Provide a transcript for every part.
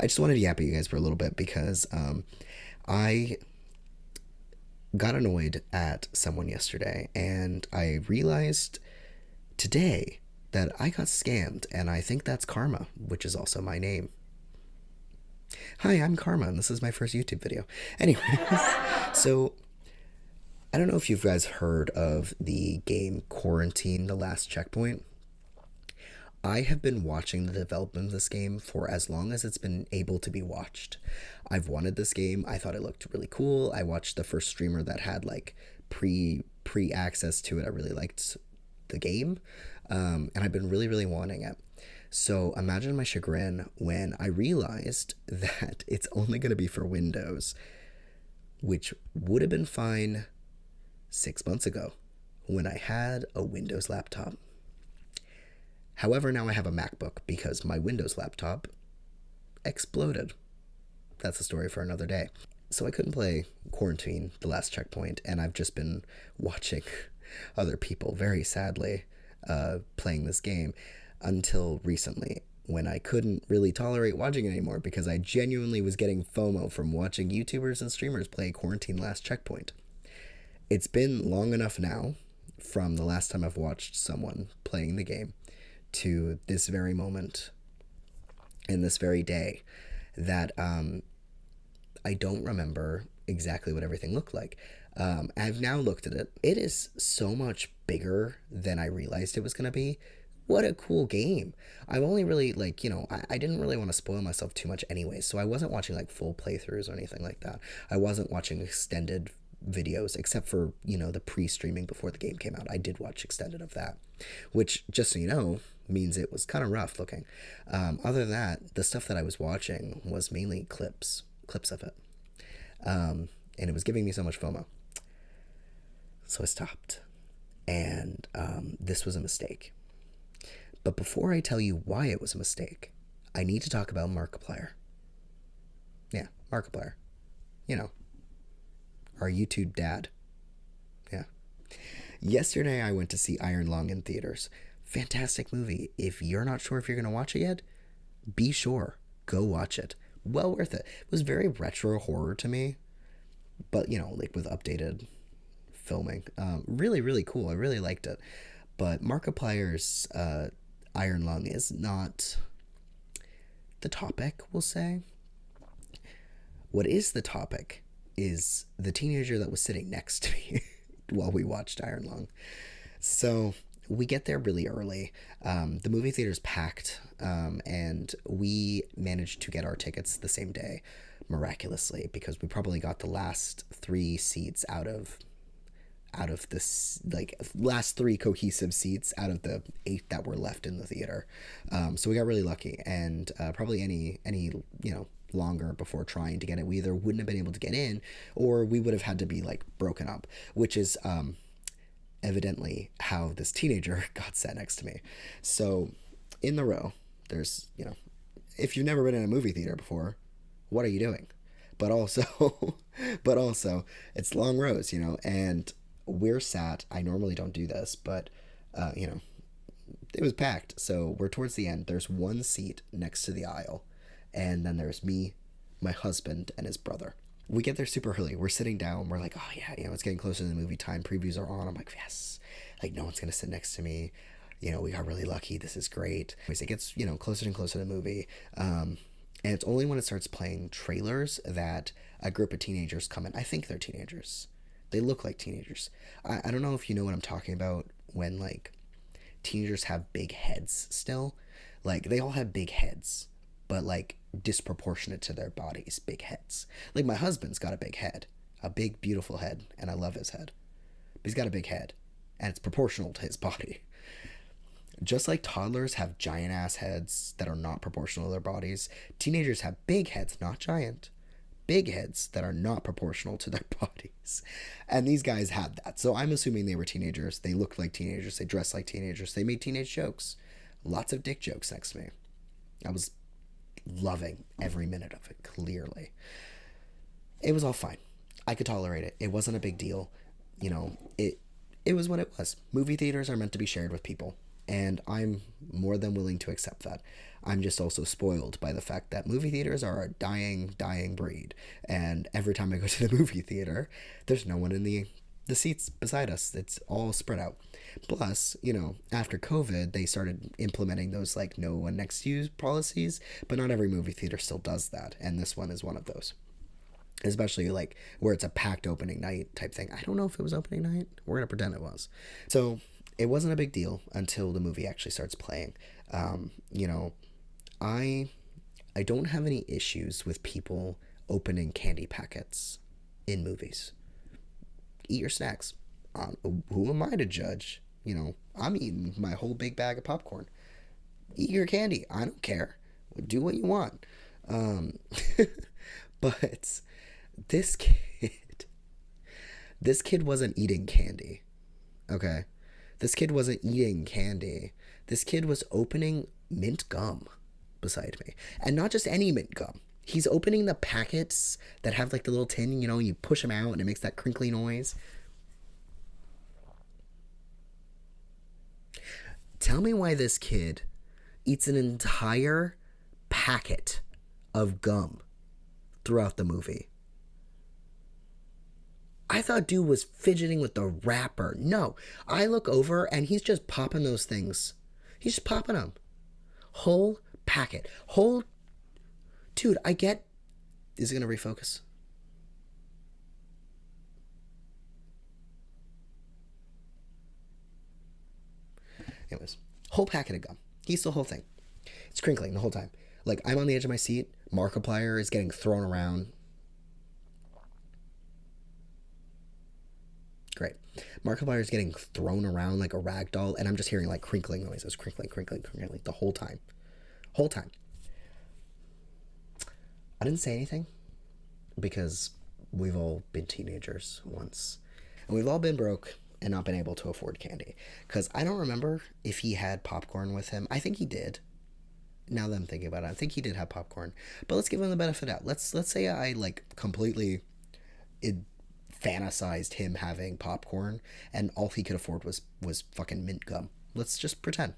I just wanted to yap at you guys for a little bit because I got annoyed at someone yesterday, and I realized today that I got scammed, and I think that's Karma, which is also my name. Hi, I'm Karma, and this is my first YouTube video. Anyways, so I don't know if you guys heard of the game Quarantine: The Last Checkpoint. I have been watching the development of this game for as long as it's been able to be watched. I've wanted this game. I thought it looked really cool. I watched the first streamer that had like pre access to it. I really liked the game, and I've been really wanting it. So imagine my chagrin when I realized that it's only going to be for Windows, which would have been fine 6 months ago when I had a Windows laptop. However, now I have a MacBook because my Windows laptop exploded. That's a story for another day. So I couldn't play Quarantine: The Last Checkpoint, and I've just been watching other people, very sadly, playing this game until recently, when I couldn't really tolerate watching it anymore because I genuinely was getting FOMO from watching YouTubers and streamers play Quarantine: Last Checkpoint. It's been long enough now from the last time I've watched someone playing the game to this very moment and this very day that I don't remember exactly what everything looked like. I've now looked at it. It is so much bigger than I realized it was going to be. What a cool game. I've only really, like, I didn't really want to spoil myself too much anyway, so I wasn't watching, like, full playthroughs or anything like that. I wasn't watching extended videos, except for, the pre-streaming before the game came out. I did watch extended of that, which, just so you know, means it was kind of rough looking. Other than that, the stuff that I was watching was mainly clips of it. And it was giving me so much FOMO. So I stopped. And this was a mistake. But before I tell you why it was a mistake, I need to talk about Markiplier. Yeah, Markiplier. Our YouTube dad. Yeah. Yesterday I went to see Iron Lung in theaters. Fantastic movie. If you're not sure if you're going to watch it yet, be sure. Go watch it. Well worth it. It was very retro horror to me, but, like with updated filming. Really cool. I really liked it. But Markiplier's Iron Lung is not the topic, we'll say. What is the topic is the teenager that was sitting next to me while we watched Iron Lung. So we get there really early. The movie theater's packed, and we managed to get our tickets the same day, miraculously, because we probably got the last 3 seats out of this, like, last 3 cohesive seats out of the 8 that were left in the theater. So we got really lucky, and probably any longer before trying to get it, we either wouldn't have been able to get in, or we would have had to be, like, broken up, which is evidently how this teenager got sat next to me. So in the row, there's, if you've never been in a movie theater before, what are you doing? But also it's long rows, and we're sat, I normally don't do this, but it was packed, so we're towards the end. There's one seat next to the aisle, and then there's me, my husband, and his brother. We get there super early. We're sitting down. We're like, oh yeah, it's getting closer to the movie time. Previews are on. I'm like, yes. Like, no one's gonna sit next to me. We got really lucky. This is great. Anyways, it gets closer and closer to the movie. And it's only when it starts playing trailers that a group of teenagers come in. I think they're teenagers. They look like teenagers. I don't know if you know what I'm talking about when, like, teenagers have big heads still. Like, they all have big heads, but, like, disproportionate to their bodies, big heads. Like, my husband's got a big head, a big, beautiful head, and I love his head. But he's got a big head, and it's proportional to his body. Just like toddlers have giant-ass heads that are not proportional to their bodies, teenagers have big heads, not giant, big heads that are not proportional to their bodies. And these guys had that. So I'm assuming they were teenagers. They looked like teenagers. They dressed like teenagers. They made teenage jokes. Lots of dick jokes next to me. I was loving every minute of it, clearly. It was all fine. I could tolerate it. It wasn't a big deal. It was what it was. Movie theaters are meant to be shared with people. And I'm more than willing to accept that. I'm just also spoiled by the fact that movie theaters are a dying breed. And every time I go to the movie theater, there's no one in the seats beside us. It's all spread out. Plus, after COVID, they started implementing those like no one next to you policies, but not every movie theater still does that. And this one is one of those. Especially like where it's a packed opening night type thing. I don't know if it was opening night. We're going to pretend it was. So it wasn't a big deal until the movie actually starts playing. You know, I I don't have any issues with people opening candy packets in movies. Eat your snacks. Who am I to judge? I'm eating my whole big bag of popcorn. Eat your candy. I don't care. Do what you want. Um, but this kid, this kid wasn't eating candy. Okay, this kid wasn't eating candy. This kid was opening mint gum beside me, and not just any mint gum. He's opening the packets that have like the little tin. You push them out and it makes that crinkly noise. Tell me why this kid eats an entire packet of gum throughout the movie. I thought dude was fidgeting with the wrapper. No, I look over and he's just popping those things. He's just popping them. Whole packet. Whole. Dude, I get. Is it going to refocus? Anyways, whole packet of gum. He eats the whole thing. It's crinkling the whole time. Like, I'm on the edge of my seat. Markiplier is getting thrown around. Great. Markiplier is getting thrown around like a rag doll, and I'm just hearing like crinkling noises, crinkling, crinkling, crinkling, the whole time. Whole time. I didn't say anything because we've all been teenagers once. And we've all been broke and not been able to afford candy. Because I don't remember if he had popcorn with him. I think he did. Now that I'm thinking about it, I think he did have popcorn. But let's give him the benefit out. Let's say I like completely fantasized him having popcorn and all he could afford was fucking mint gum. Let's just pretend.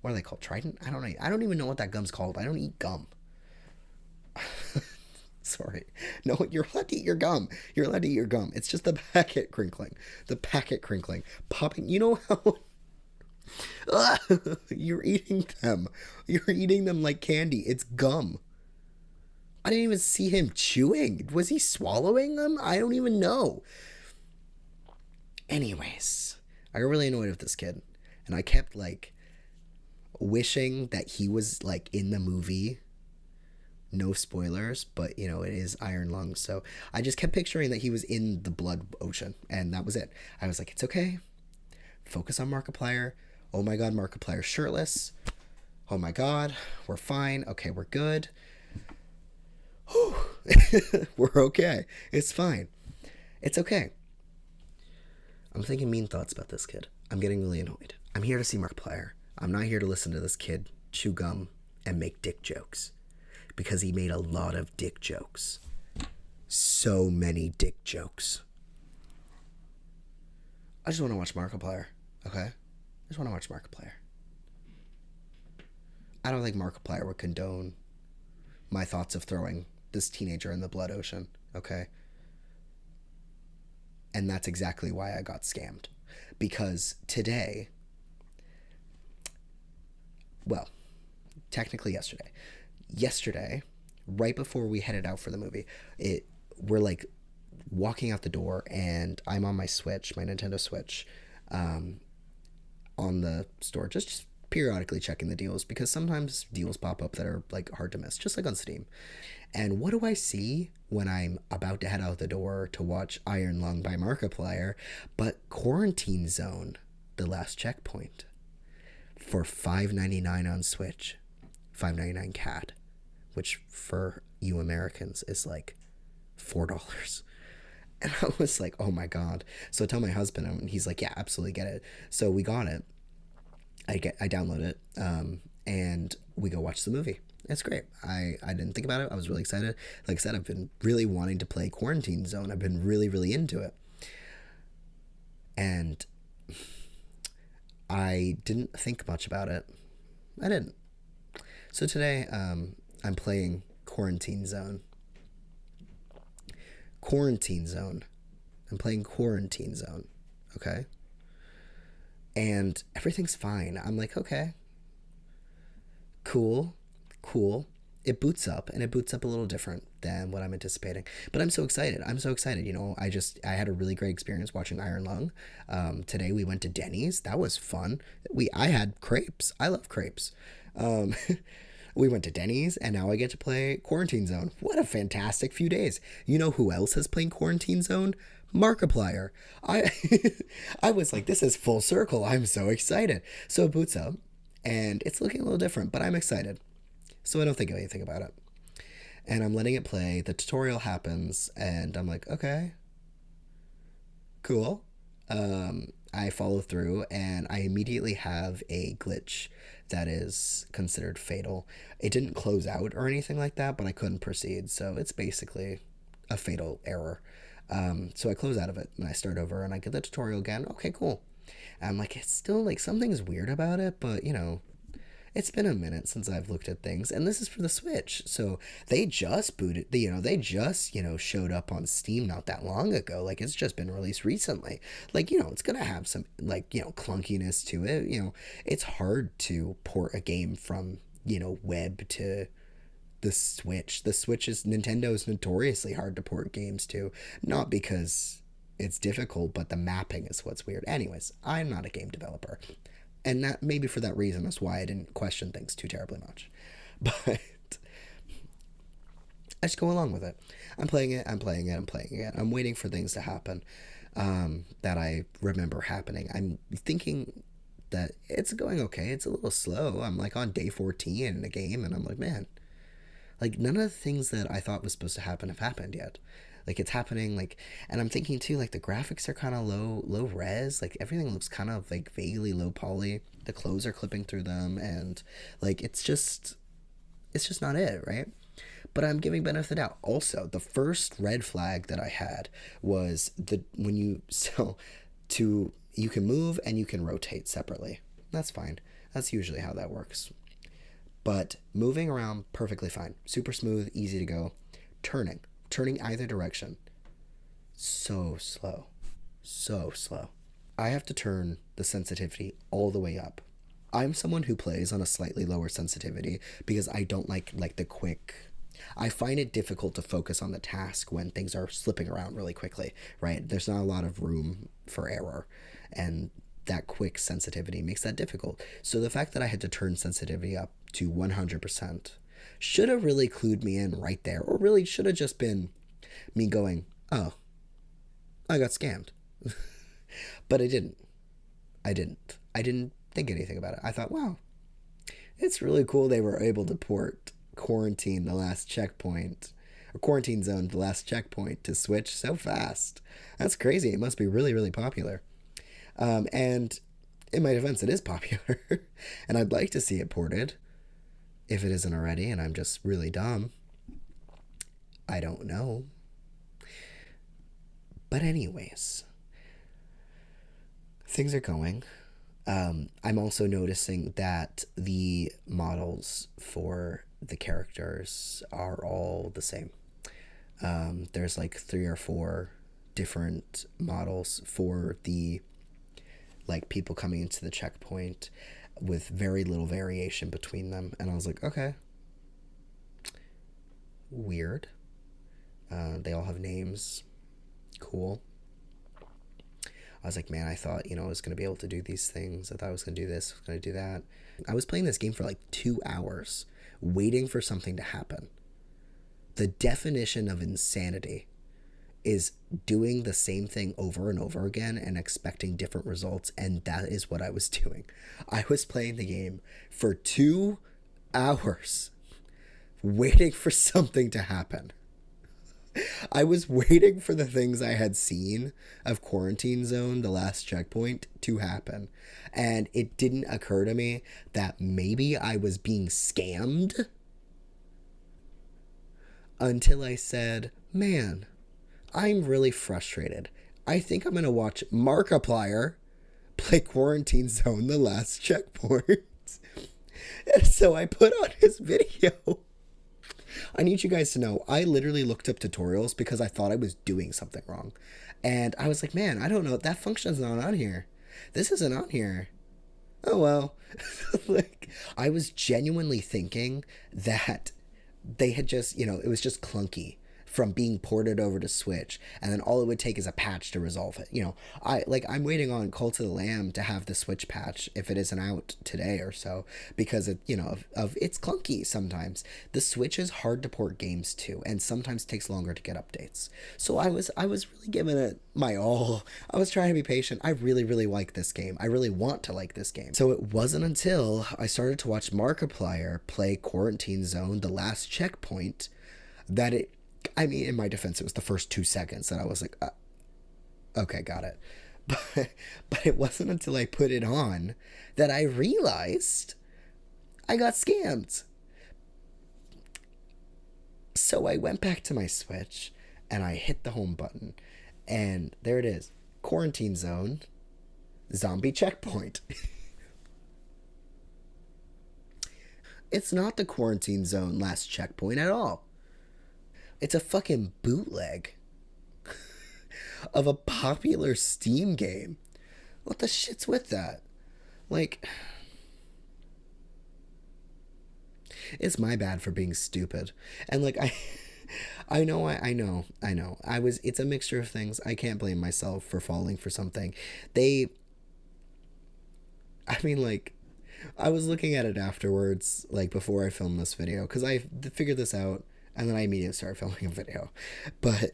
What are they called? Trident? I don't know. I don't even know what that gum's called. I don't eat gum. Sorry. No, you're allowed to eat your gum. You're allowed to eat your gum. It's just the packet crinkling. The packet crinkling. Popping. You know how. You're eating them. You're eating them like candy. It's gum. I didn't even see him chewing. Was he swallowing them? I don't even know. Anyways, I got really annoyed with this kid. And I kept like wishing that he was like in the movie. No spoilers, but it is Iron Lungs. So I just kept picturing that he was in the blood ocean, and that was it. I was like, it's okay. Focus on Markiplier. Oh my god, Markiplier shirtless. Oh my god, we're fine. Okay, we're good. We're okay. It's fine. It's okay. I'm thinking mean thoughts about this kid. I'm getting really annoyed. I'm here to see Markiplier. I'm not here to listen to this kid chew gum and make dick jokes. Because he made a lot of dick jokes. So many dick jokes. I just want to watch Markiplier, okay? I just want to watch Markiplier. I don't think Markiplier would condone my thoughts of throwing this teenager in the blood ocean, okay? And that's exactly why I got scammed. Because today, well, technically yesterday, right before we headed out for the movie, we're like walking out the door, and I'm on my Switch, my Nintendo Switch, on the store, just periodically checking the deals, because sometimes deals pop up that are like hard to miss, just like on Steam. And what do I see when I'm about to head out the door to watch Iron Lung by Markiplier but Quarantine Zone, The Last Checkpoint, for $5.99 on Switch. $5.99 CAD, which for you Americans is like $4. And I was like, oh my god. So I tell my husband, and he's like, yeah, absolutely, get it. So we got it. I download it, and we go watch the movie. It's great. I didn't think about it. I was really excited. Like I said, I've been really wanting to play Quarantine Zone. I've been really, really into it. And I didn't think much about it. I didn't. So today, I'm playing Quarantine Zone. Quarantine Zone. I'm playing Quarantine Zone. Okay? And everything's fine. I'm like, okay, cool, cool. It boots up, and it boots up a little different than what I'm anticipating. But I'm so excited. I'm so excited. I had a really great experience watching Iron Lung. Today we went to Denny's. That was fun. I had crepes. I love crepes. Um, we went to Denny's, and now I get to play Quarantine Zone. What a fantastic few days. You know who else has played Quarantine Zone? Markiplier. I I was like, this is full circle. I'm so excited. So it boots up, and it's looking a little different, but I'm excited. So I don't think anything about it. And I'm letting it play. The tutorial happens, and I'm like, okay, cool. I follow through, and I immediately have a glitch that is considered fatal. It didn't close out or anything like that, but I couldn't proceed. So it's basically a fatal error. So I close out of it and I start over and I get the tutorial again. Okay, cool. And I'm like, it's still like something's weird about it, but it's been a minute since I've looked at things, and this is for the Switch. So they just booted, they just, showed up on Steam not that long ago. Like, it's just been released recently. Like, it's going to have some, like, clunkiness to it. It's hard to port a game from, web to the Switch. The Switch is, Nintendo is notoriously hard to port games to, not because it's difficult, but the mapping is what's weird. Anyways, I'm not a game developer, and that maybe for that reason that's why I didn't question things too terribly much. But I just go along with it. I'm playing it. I'm playing it. I'm playing it. I'm waiting for things to happen that I remember happening. I'm thinking that it's going okay. It's a little slow. I'm like on day 14 in the game, and I'm like, man, like none of the things that I thought was supposed to happen have happened yet. Like it's happening, like, and I'm thinking too, like the graphics are kind of low res. Like everything looks kind of like vaguely low poly. The clothes are clipping through them, and like it's just not it, right? But I'm giving benefit of the doubt. Also, the first red flag that I had was the when you so to you can move and you can rotate separately. That's fine. That's usually how that works. But moving around perfectly fine. Super smooth, easy to go. Turning either direction. So slow. So slow. I have to turn the sensitivity all the way up. I'm someone who plays on a slightly lower sensitivity because I don't like the quick. I find it difficult to focus on the task when things are slipping around really quickly, right? There's not a lot of room for error, and that quick sensitivity makes that difficult. So the fact that I had to turn sensitivity up to 100% should have really clued me in right there, or really should have just been me going, oh, I got scammed. But I didn't. I didn't think anything about it. I thought, wow, it's really cool they were able to port Quarantine, the last checkpoint, or Quarantine Zone, the last checkpoint, to Switch so fast. That's crazy. It must be really, really popular. And in my defense, it is popular. And I'd like to see it ported, if it isn't already, and I'm just really dumb. I don't know. But, anyways, things are going. I'm also noticing that the models for the characters are all the same. There's like 3 or 4 different models for the like people coming into the checkpoint, with very little variation between them. And I was like, okay, weird. They all have names. Cool. I was like, man, I thought, I was going to be able to do these things. I thought I was going to do this, I was going to do that. I was playing this game for like 2 hours, waiting for something to happen. The definition of insanity is doing the same thing over and over again and expecting different results, and that is what I was doing. I was playing the game for 2 hours, waiting for something to happen. I was waiting for the things I had seen of Quarantine Zone, the last checkpoint, to happen. And it didn't occur to me that maybe I was being scammed until I said, man, I'm really frustrated. I think I'm going to watch Markiplier play Quarantine Zone, The Last Checkpoint. And so I put on his video. I need you guys to know, I literally looked up tutorials because I thought I was doing something wrong. And I was like, man, I don't know. That function's not on here. This isn't on here. Oh, well. Like, I was genuinely thinking that they had just, it was just clunky from being ported over to Switch, and then all it would take is a patch to resolve it. I'm waiting on Cult of the Lamb to have the Switch patch if it isn't out today or so, because of it's clunky sometimes. The Switch is hard to port games to, and sometimes takes longer to get updates. So I was really giving it my all. I was trying to be patient. I really, really like this game. I really want to like this game. So it wasn't until I started to watch Markiplier play Quarantine Zone, The Last Checkpoint, that in my defense, it was the first 2 seconds that I was like, okay, got it. But it wasn't until I put it on that I realized I got scammed. So I went back to my Switch and I hit the home button, and there it is. Quarantine Zone, Zombie Checkpoint. It's not the Quarantine Zone Last Checkpoint at all. It's a fucking bootleg of a popular Steam game. What the shit's with that? Like, it's my bad for being stupid. And like, I know. It's a mixture of things. I can't blame myself for falling for something. I was looking at it afterwards, like before I filmed this video, because I figured this out. And then I immediately started filming a video. But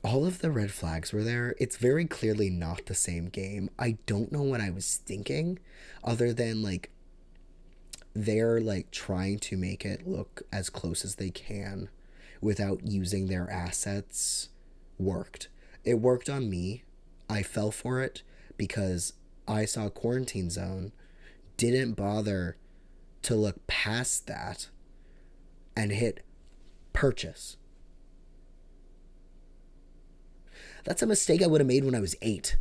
all of the red flags were there. It's very clearly not the same game. I don't know what I was thinking, other than like they're like trying to make it look as close as they can without using their assets. Worked. It worked on me. I fell for it because I saw Quarantine Zone, didn't bother to look past that, and hit purchase. That's a mistake I would have made when I was 8.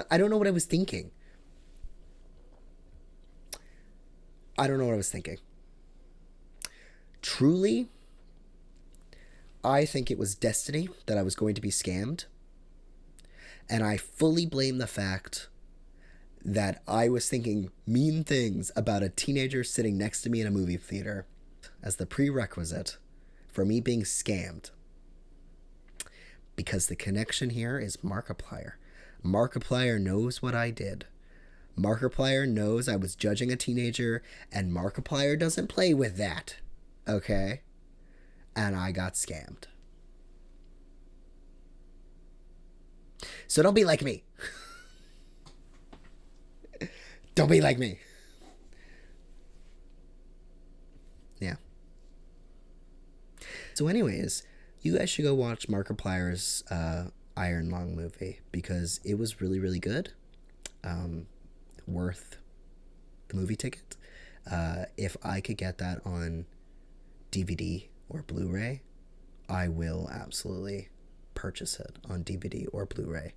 I don't know what I was thinking. Truly, I think it was destiny that I was going to be scammed, and I fully blame the fact that I was thinking mean things about a teenager sitting next to me in a movie theater as the prerequisite for me being scammed. Because the connection here is Markiplier. Markiplier knows what I did. Markiplier knows I was judging a teenager, and Markiplier doesn't play with that. Okay? And I got scammed. So don't be like me. Don't be like me. Yeah. So anyways, you guys should go watch Markiplier's Iron Lung movie, because it was really, really good. Worth the movie ticket. If I could get that on DVD or Blu-ray, I will absolutely purchase it on DVD or Blu-ray.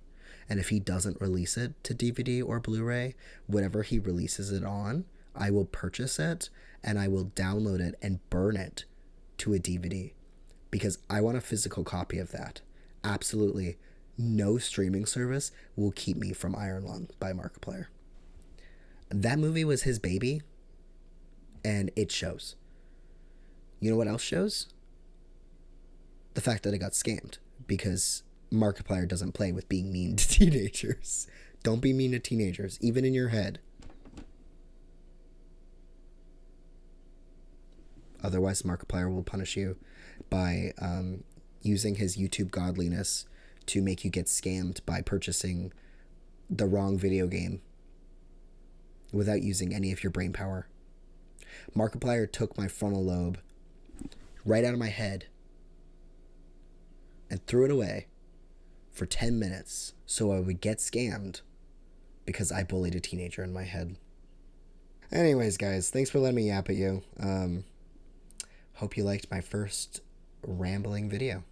And if he doesn't release it to DVD or Blu-ray, whatever he releases it on, I will purchase it and I will download it and burn it to a DVD, because I want a physical copy of that. Absolutely no streaming service will keep me from Iron Lung by Markiplier. That movie was his baby, and it shows. You know what else shows? The fact that I got scammed, because Markiplier doesn't play with being mean to teenagers. Don't be mean to teenagers, even in your head. Otherwise, Markiplier will punish you by using his YouTube godliness to make you get scammed by purchasing the wrong video game without using any of your brain power. Markiplier took my frontal lobe right out of my head and threw it away for 10 minutes so I would get scammed because I bullied a teenager in my head. Anyways, guys, thanks for letting me yap at you. Hope you liked my first rambling video.